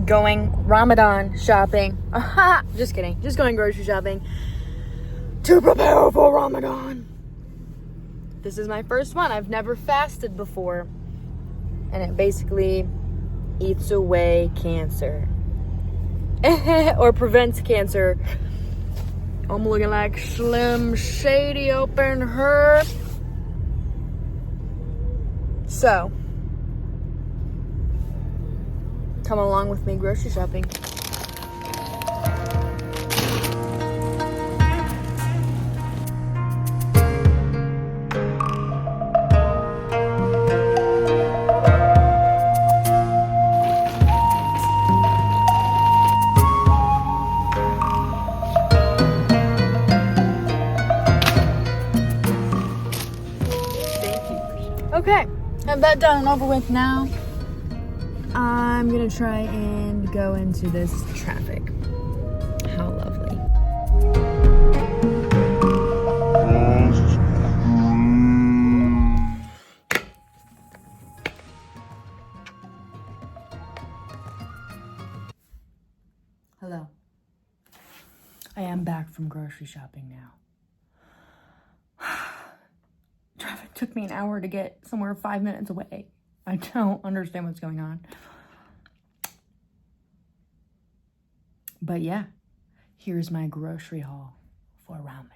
Going Ramadan shopping. Just kidding. Just going grocery shopping to prepare for Ramadan. This is my first one. I've never fasted before. And it basically eats away cancer. Or prevents cancer. I'm looking like Slim Shady open her. So, come along with me grocery shopping. Okay, have that done and over with now. I'm gonna try and go into this traffic. How lovely. Hello. I am back from grocery shopping now. Traffic took me an hour to get somewhere 5 minutes away. I don't understand what's going on. But yeah, here's my grocery haul for Ramadan.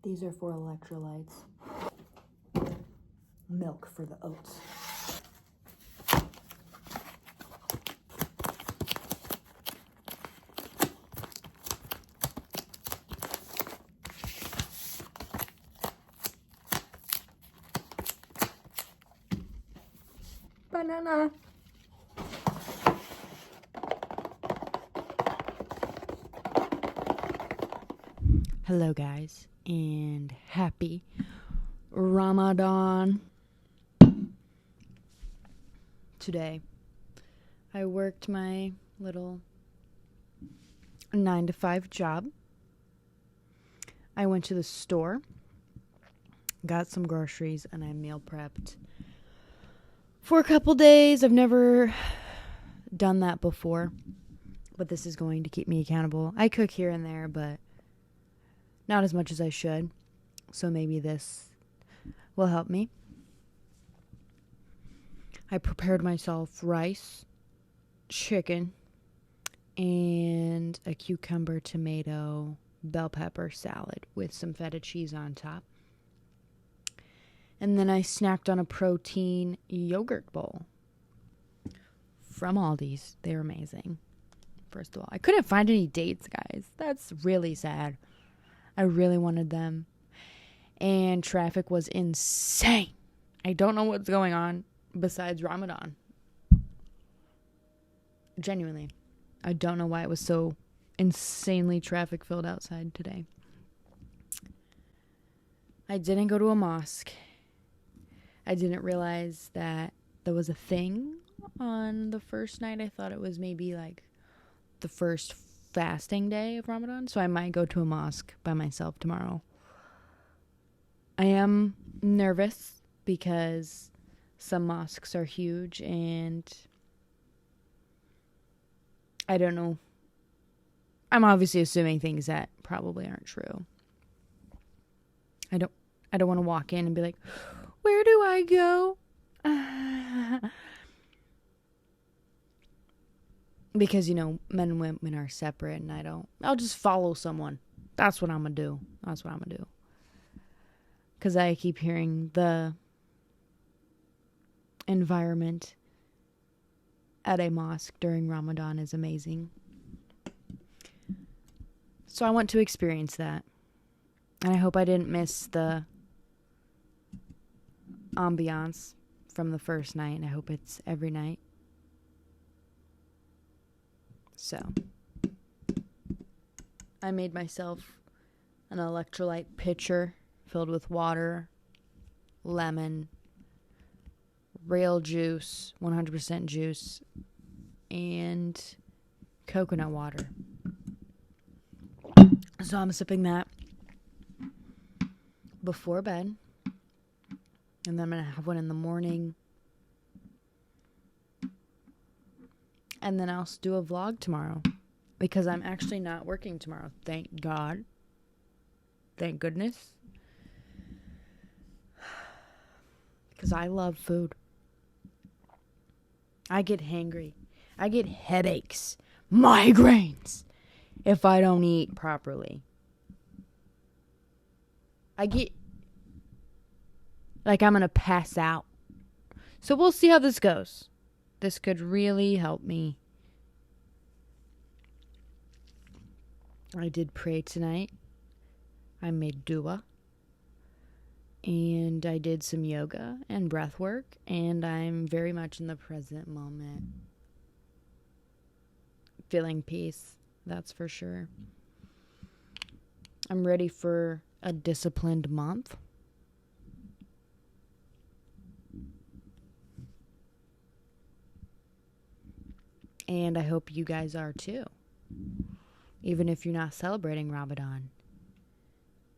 These are for electrolytes. Milk for the oats. Banana. Hello guys, and happy Ramadan. Today, I worked my little 9-to-5 job. I went to the store, got some groceries, and I meal prepped for a couple days. I've never done that before, but this is going to keep me accountable. I cook here and there, but not as much as I should. So maybe this will help me. I prepared myself rice, chicken, and a cucumber, tomato, bell pepper salad with some feta cheese on top. And then I snacked on a protein yogurt bowl from Aldi's. They're amazing. First of all, I couldn't find any dates, guys. That's really sad. I really wanted them. And traffic was insane. I don't know what's going on besides Ramadan. Genuinely. I don't know why it was so insanely traffic filled outside today. I didn't go to a mosque. I didn't realize that there was a thing on the first night. I thought it was maybe like the first fasting day of Ramadan. So I might go to a mosque by myself tomorrow. I am nervous because some mosques are huge and I don't know. I'm obviously assuming things that probably aren't true. I don't want to walk in and be like, where do I go? Because, you know, men and women are separate and I'll just follow someone. That's what I'm going to do. Because I keep hearing the environment at a mosque during Ramadan is amazing. So I want to experience that. And I hope I didn't miss the ambiance from the first night. And I hope it's every night. So I made myself an electrolyte pitcher filled with water, lemon, real juice, 100% juice, and coconut water. So I'm sipping that before bed. And then I'm going to have one in the morning. And then I'll do a vlog tomorrow. Because I'm actually not working tomorrow. Thank God. Thank goodness. Because I love food. I get hangry. I get headaches. Migraines. If I don't eat properly. I get like I'm going to pass out. So we'll see how this goes. This could really help me. I did pray tonight. I made dua. And I did some yoga and breath work. And I'm very much in the present moment. Feeling peace. That's for sure. I'm ready for a disciplined month. And I hope you guys are too. Even if you're not celebrating Ramadan.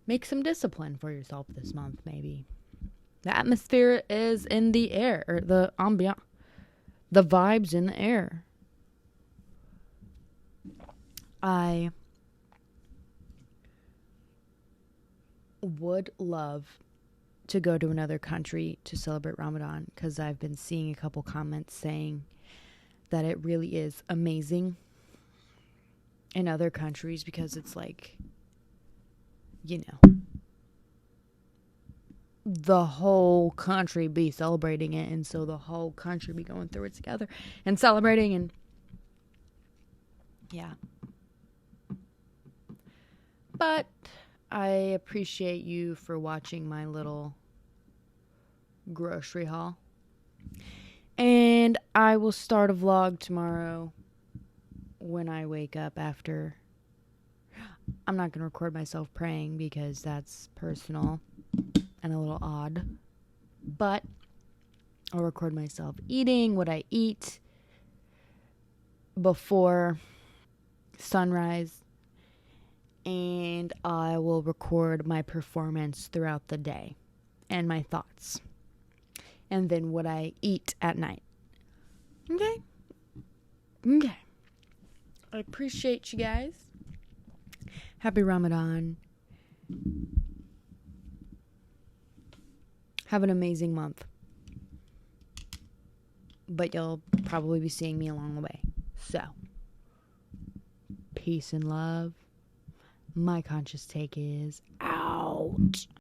Make some discipline for yourself this month, maybe. The atmosphere is in the air. Or the ambiance. The vibes in the air. I would love to go to another country to celebrate Ramadan. Because I've been seeing a couple comments saying that it really is amazing in other countries because it's like, you know, the whole country be celebrating it, and so the whole country be going through it together and celebrating, and yeah. But I appreciate you for watching my little grocery haul. And I will start a vlog tomorrow when I wake up after. I'm not going to record myself praying because that's personal and a little odd. But I'll record myself eating what I eat before sunrise. And I will record my performance throughout the day and my thoughts. And then what I eat at night. Okay? Okay. I appreciate you guys. Happy Ramadan. Have an amazing month. But you'll probably be seeing me along the way. So, peace and love. My conscious take is out.